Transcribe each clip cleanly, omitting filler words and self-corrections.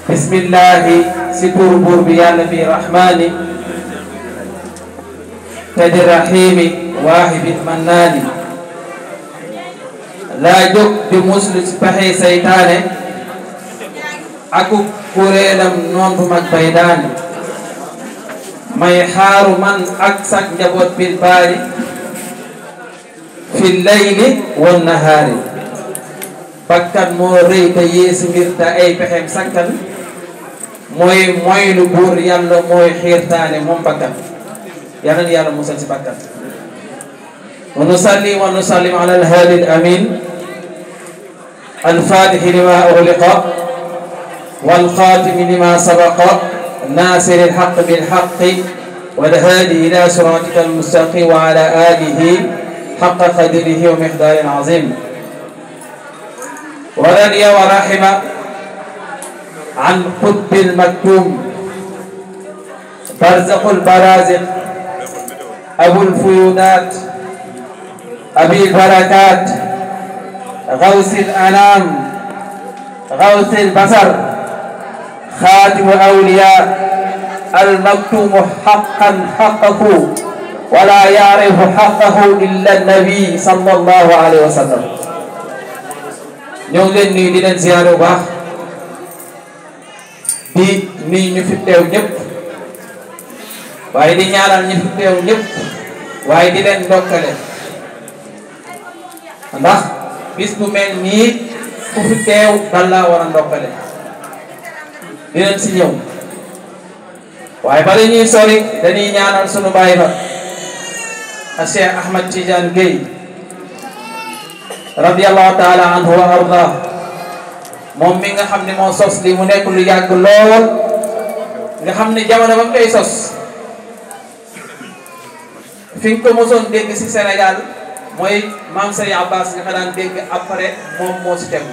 bismillahi si turu buur bi yàlla bi rahmaani te di rahiimi waahibil mannaani laa jóg di muslu ci pexe saytaane aku kuréelam noon bu mag bay daani may xaaru man ak sak njaboot bil baari fi layli wan nahaari bakkan moo rëy te yéesi mbir te ay pexem sakkan mooy lu buur yàlla mooy xiirtaane moom bakkan yàlla na yàlla musal si bakkan wa nusalli wa nusallim ala alhaadi alamin alfaatixi lima uxliqa walxaatimi lima sabaqa naasiri alxaq bilxaqi walhaadi ila siraatika almustaqim wa ala alihi xaqa qadrihi wa miqdaari azim wa radiya wa rahima an qutbil maktum barzaqul barazil abul fuyudat abil barakat gawsil anam gawsil basar khatimu awliya al maktum haqqan haqqahu wala ya'rifu haqqahu illa nabi sallallahu alayhi wa sallam. ñoo ngi leen nuyu di leen ziyaare bu baax di nuyu ñu fi teew ñëpp waaye di ñaanal ñu fi teew ñëpp waaye di leen ndokkale ndax bis bu mel nii ku fi teew dal laa war a ndokkale di leen si ñëw waaye bala ñuy sori dañuy ñaanal sunu baay ba a Cheikh Ahmad Tidiane Gueye radiyallahu taala anhu wa arda moom mi nga xam ne moo sos li mu nekk lu yàgg lool nga xam ne jamono ba mu koy sos fi nga ko mosoon dégg si Sénégal mooy maam Sey Abbas nga ko daan dégg après moom moo si tegu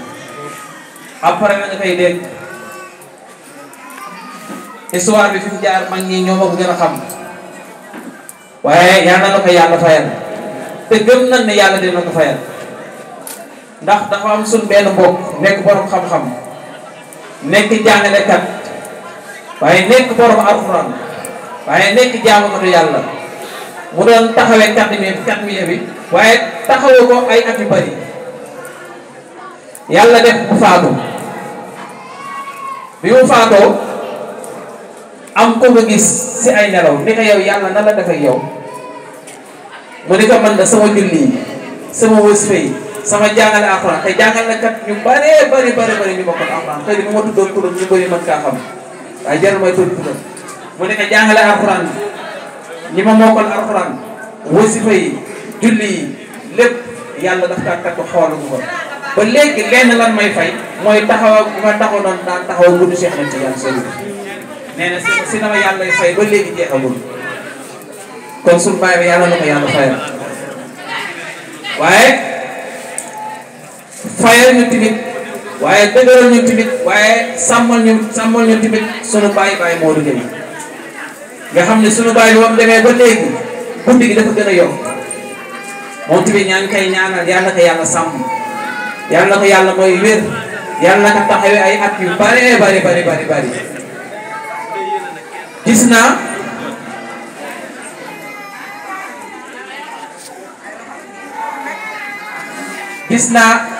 après na nga koy dégg histoire bi fi mu jaar mag ñi ñoo ma ko gën a xam waaye yal na ko yàlla fayal te gëm nañ ne yàlla dina ko fayal ndax dafa am suñ benn mbokk nekk borom xam-xam nekk jàngalekat waaye nekk borom alxuraan waaye nekk jaamukatu yàlla mu doon taxawee katmiya bi waaye taxawoo ko ay at yu bari yàlla def mu faatu bi mu faatoo am ko nga gis si ay nelaw ni ko yow yàlla na la def ak yow mu ni ko man da sama julli sama wasifa yi sama jàngale alxuraan te jàngal na kat ñu bari ñu bokkal alxuraan xëy na bu ma tuddoon turam ñu bëri mën kaa xam waaye jarul may tudd turam mu ne ko jàngale alxuraan ñi ma mokkal alxuraan wasifa yi julli yi lépp yàlla daf kaa takk xoolu ko ba léegi lenn lan may fay mooy taxaw bu ma taxaw noonu daan taxaw guddi Cheikh Ahmed Tidiane Sall nee na si na ma yàlla fay ba léegi jeexagul kon suñu baay bi yàlla na ko yàlla fayal waaye fayal ñu timit waaye dëgëral ñu timit waaye sàmmal ñu timit sunu baay Modou Gueye nga xam ne sunu baay bi moom demee ba léegi guddi gi dafa gën a yokk moom timit ñaan kay ñaanal yàlla ko yàlla sàmm yàlla ko yàlla mooy wér yàlla ko taxawee ay at yu bari gis naa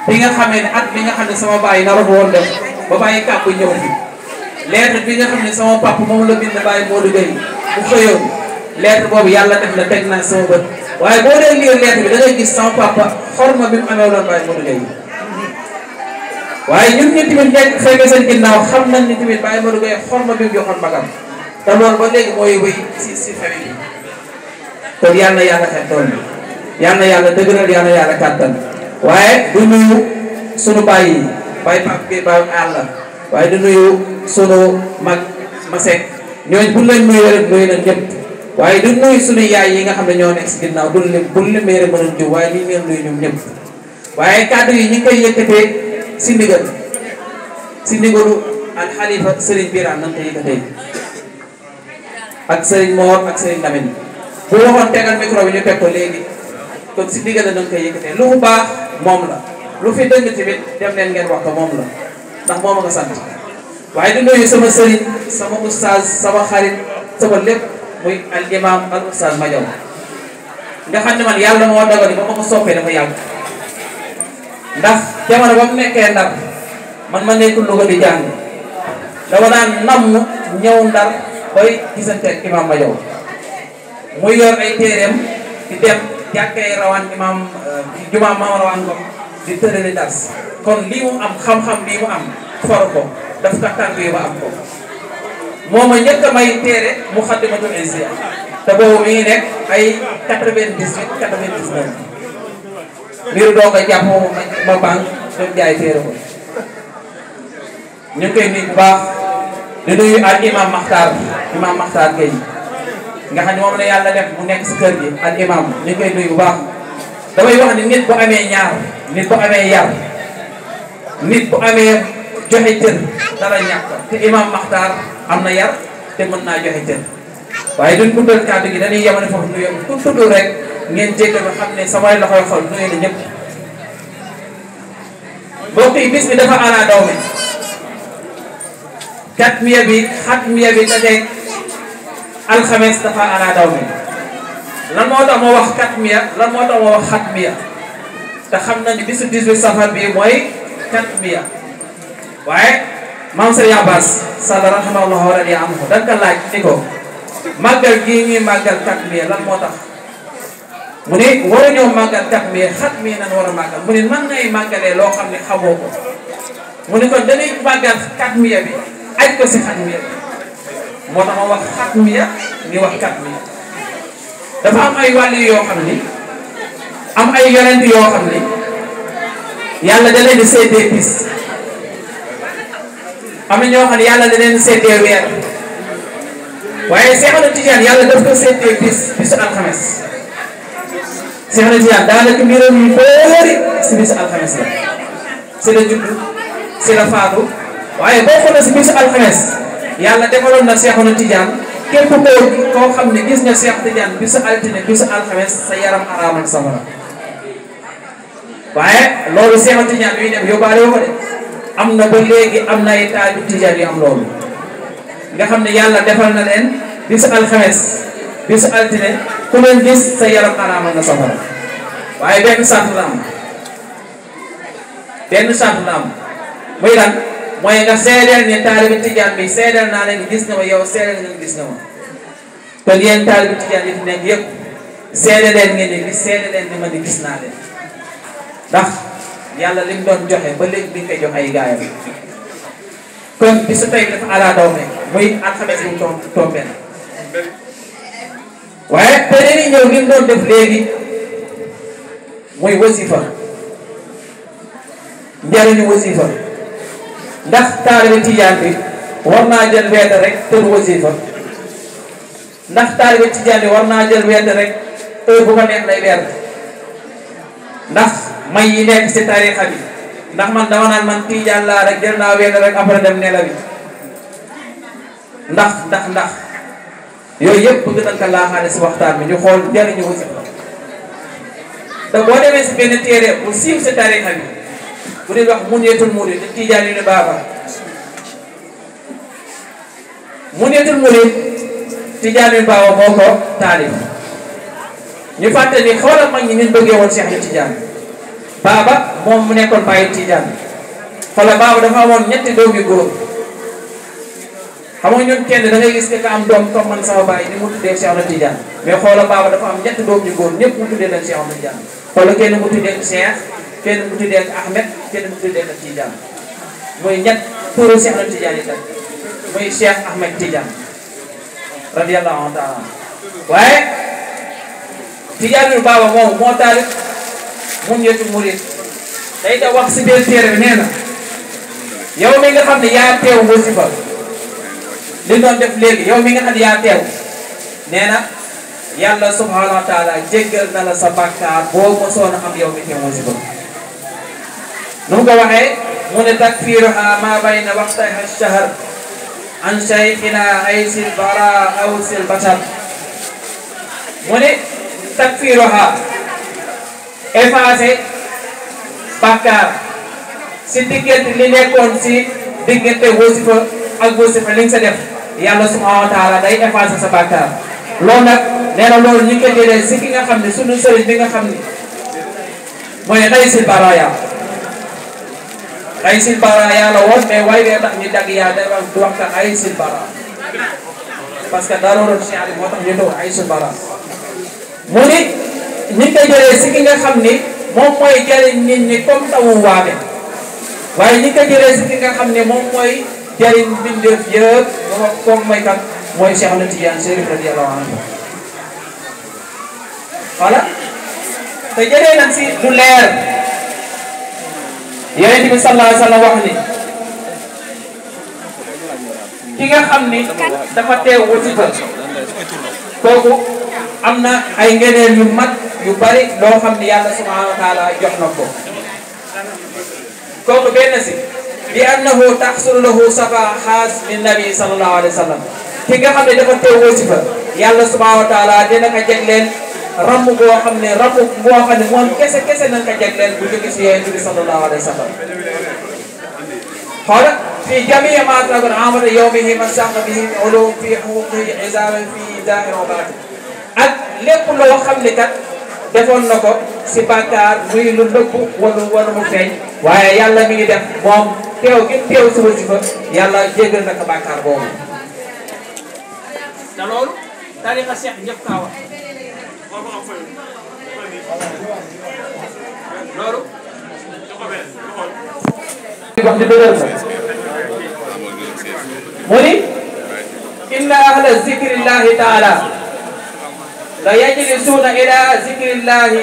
bi nga xamee ne at bi nga xam ne sama baay naroon woon def ba bàyyi kàpp ñëw fi lettre bi nga xam ne sama papa moom la bind bàyyi Modou Gueye bu xëyoon lettre boobu yàlla def na teg naa sama bët waaye boo dee lire lettre bi da ngay gis sama papa xorma bi mu amee woon bàyyi Modou Gueye waaye ñun ñu tamit nekk fekkee seen ginnaaw xam nañ ni tamit bàyyi Modou Gueye xorma bi mu joxoon magam te loolu ba léegi mooy wéy si famille bi kon yàlla xet doon yàlla dëgëral yàlla kàttan waaye du nuyu sunu baay yi baay Pape Gueye baay àll waaye du nuyu sunu mag Masek ñooñu buñ leen nuyu rek nuyu nañ ñëpp waaye du nuyu sunu yaay yi nga xam ne ñoo nekk si ginnaaw buñ limee rek mënuñ jiw waaye ñu ngi leen nuyu ñoom ñëpp waaye kàddu yi ñu ngi koy yëkkatee si ndigalu al xalifa Serigne Birane nañ ko yëkkatee ak Serigne Mor ak Serigne Lamine bu waxoon tegal micro bi ñu teg ko léegi kon si ndigal la nañ koy yëkkatee lu mu baax moom la lu fi dëng tamit dem leen ngeen wax ko moom la ndax moom a nga sant waaye di nuyu sama sëriñ sama oustaz sama xarit sama lépp muy al imam al oustaz Madiaw nga xam ne man yàlla moo dogal ba ma ko soppee dafa yàgg ndax jamono ba mu nekkee Ndar man ma nekkul Louga di jàng dama daan namm ñëw Ndar bay gisante ak imam Madiaw muy yor ay téeréem di dem jàkkee rawaan imam jumaa maam rawaan ko di tërali dars kon lii mu am xam-xam bii mu am for ko daf ka tànk yi ba am ko moo ma njëkk a may téere Muxaddamatul Izziya te boobu mi ngi nekk ay 98 99 mbiru doo ko jàpp ma banque dem jaay téere ko ñu ngi koy nuyu bu baax di nuyu al imam Maxtaar Gueye nga xam ne moom la yàlla def mu nekk si kër gi al imam ñu ngi koy nuyu bu baax damay wax ni nit bu amee ñaar nit bu amee yar nit bu amee joxe cër dara ñàkk te imam Maxtaar am na yar te mën naa joxe cër waaye duñ guddal kàddu gi dañuy yemale foofu nuyu ku tudd rek ngeen jéggal ba xam ne samay loxoy xol nuyu na ñëpp mbokk yi bis bi dafa ala daw mi xatmiya bi dajeeg alxames dafa ala daw mi lan moo tax ma wax xatmiya lan moo tax ma wax xatmiya te xam na ni bisu 18 safar bi mooy xatmiya waaye maam Sëriñ Abbas Sall rahimahullah wa radiya anhu da nga laaj ni ko màggal gii ñuy màggal xatmiya lan moo tax mu ne waruñoo màggal xatmiya xatmiya nan war a màggal mu ne nan ngay màggalee loo xam ne xamoo ko mu ne kon dañuy màggal xatmiya bi aj ko si xatmiya bi moo tax ma wax xatmiya ni wax xatmiya dafa am ay wàllu yoo xam ni am ay yonent yoo xam ni yàlla da leen di seetee bis am na ñoo xam ne yàlla da leen di seetee weer waaye Seexuna Tijaan yàlla daf ko seetee bisu alxames Seexuna Tijaan daanaka mbiram yu bëri si bisu alxames la si la juddu si la faatu waaye boo xoolee si bisu alxames yàlla defaloon na Seexuna Tijaan képp koo xam ne gis nga Seex Tijaan bisu altine bisu alxames sa yaram araamal safara waaye loolu Seexuna Tijaan yuy dem yóbbaale ko de am na ba léegi am na ay taalibe Tijaan yu am loolu nga xam ne yàlla defal na leen bisu alxames bisu altine ku leen gis sa yaram araamal na safara waaye benn sant la am muy lan mooy nga seedeel ne taalibe Tijaan bi seedeel naa leen gis nga ma yow seedeel ngeen gis nga ma kon yéen taalibe Tijaan yi fi nekk yëpp seede leen ngeen ni gis seede leen ni ma ni gis naa leen ndax yàlla li mu doon joxe ba léegi bi nga koy jox ay gaayam kon bisu tey dafa ala daw me muy alxames bu tombé na waaye te dañuy ñëw li mu doon def léegi muy wasifa njëriñu wasifa ndax taalibe Tijaan bi war naa jël wedd rek tëdd wasifa ndax taalibe Tijaan bi war naa jël wedd rek heure bu ko neex lay weer ndax may yi nekk si tarixa bi ndax man dama naan man Tijaan laa rek jël naa wedd rek après dem nelawi ndax yooyu yëpp bëgg nañ ko laaxaale si waxtaan bi ñu xool njëriñu wasifa te boo demee si benn téere bu siiw si tarixa bi bu dee wax Munyatul Murid di Tijaan yu ne baaba Munyatul Murid Tijaan yu baaba moo ko taalif ñu fàtte ni xoolal mag ñi ñu bëggee woon Cheikh yu Tijaan baaba moom mu nekkoon bàyyi Tijaan xoolal baaba dafa amoon ñetti doom yu góor xam nga ñun kenn da ngay gis que am doom comme man sama bàyyi ni mu tuddee Cheikh na Tijaan mais xoolal baaba dafa am ñetti doom yu góor ñëpp mu tuddee leen Cheikh na Tijaan xoolal kenn mu tuddee Cheikh kenn mu tuddee ak Ahmed kenn mu tuddee ak Tijaan muy ñett turu Cheikh na Tijaan yi tam muy Cheikh Ahmed Tijaan radiyallahu taala waaye Tijaan yu baaba moom moo taalif Munyatul Murid day da wax si biir téere bi nee na yow mi nga xam ne yaa teew wasifa li doon def léegi yow mi nga xam ne yaa teew nee na yàlla subhanahu wa taala jéggal na la sa bàkkaar boo mosoon a am yow mi teew wasifa nu mu ko waxee mu ne takfiruha ma bayna waqtiha shahr an shaykhina aysil bara awsil bashar mu ne takfiruha effacé bàkkaar si diggante li nekkoon si diggante wasifa ak wasifa li nga sa def yàlla subhanahu wa taala day effacer sa bàkkaar loolu nag nee na loolu ñu ngi ko jëlee si ki nga xam ne sunu sëriñ bi nga xam ni mooy Xaysil Baraya Xaysil Baraya la woon mais waaye bee tax ñu dagg yaa day wax du waxtaan Xaysil Bara parce que darooroon si àll moo tax ñu doon Xaysil Bara mu ni ñu ngi ko jëlee si ki nga xam ni moom mooy jëriñ nit ñi comme tawu waame waaye ñi ko jëlee si ki nga xam ne moom mooy jëriñ bindeef yëpp moom comme mooy kan mooy Cheikh Ahmed Tidiane Chérif radiyallahu anhu voilà te jëlee nañ si du leer Yonent bi sallallahu alayhi wa sallam wax ni ki nga xam ni dafa teew wasifa kooku am na ay ngeneel yu mat yu bari loo xam ni yàlla subhanahu wa taala jox na ko kooku benn si bi annahu taxsulu lahu safa xaas min nabi sallallahu alayhi wa sallam ki nga xam ne dafa teew wasifa yàlla subhanahu wa taala dina ko jagleel ramm boo xam ne moom kese nañ ko jagleel bu jóge si Yonent bi sallallahu alayhi wa sallam xoola fi jamii ma takun amata yawmihi man saqa bihi ulum fi xuquqihi izama fi zahir wa batin ak lépp loo xam ne kat defoon na ko si bàkkaar muy lu nëbb wala mu feeñ waaye yàlla mi ngi def moom teew gi teew si wasifa yàlla jéggal na ko bàkkaar boobu te loolu tarixa Cheikh ñëpp kaa wax loolu wax di dëgër sa mu ni inna ahla zikrillahi taala la yajlisuuna ila zikrillahi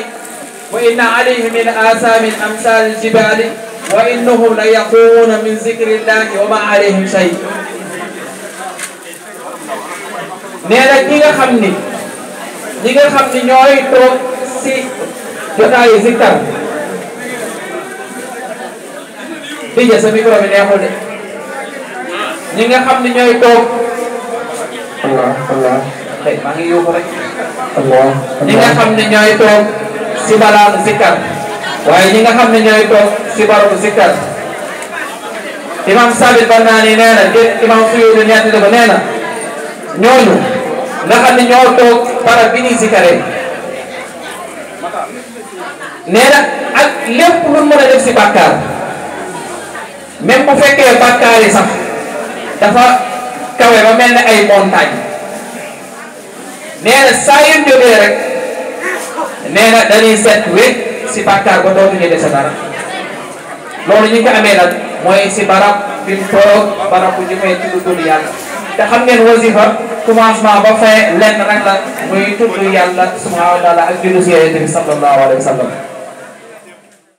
wa inna alayhi min asamin amsal aljibali wa innahum la yaquuna min zikrillahi wa ma alayhim shay nee na ñi nga xam ni ñooy toog si jotaayu zikkar bija sa micro bi neexul de ñi nga xam ni ñooy toog Allah xëy maa ngi yóbbu rek ñi nga xam ne ñooy toog si balaanu zikkar waaye ñi nga xam ne ñooy toog si barabu zikkar imam Sabit Barnaani nee na imam Suyuti ñetti dafa nee na ñooñu nga xam ne ñoo toog barab bi ñuy zikkaree nee na ak lépp lu mën a def si bàkkaar même bu fekkee bàkkaar yi sax dafa kawe ba mel ne ay montagne nee na saa yu jógee rek nee na dañuy seet wécc si bàkkaar ba dootuñu dese dara loolu ñu ko amee nag mooy si barab bi mu toog barab bu ñu fay tudd yàlla te xam ngeen wasifa commencement ba fin lenn rek la muy tudd yàlla subhanahu wa taala ak julli si Yonent bi sallallahu alayhi wa sallam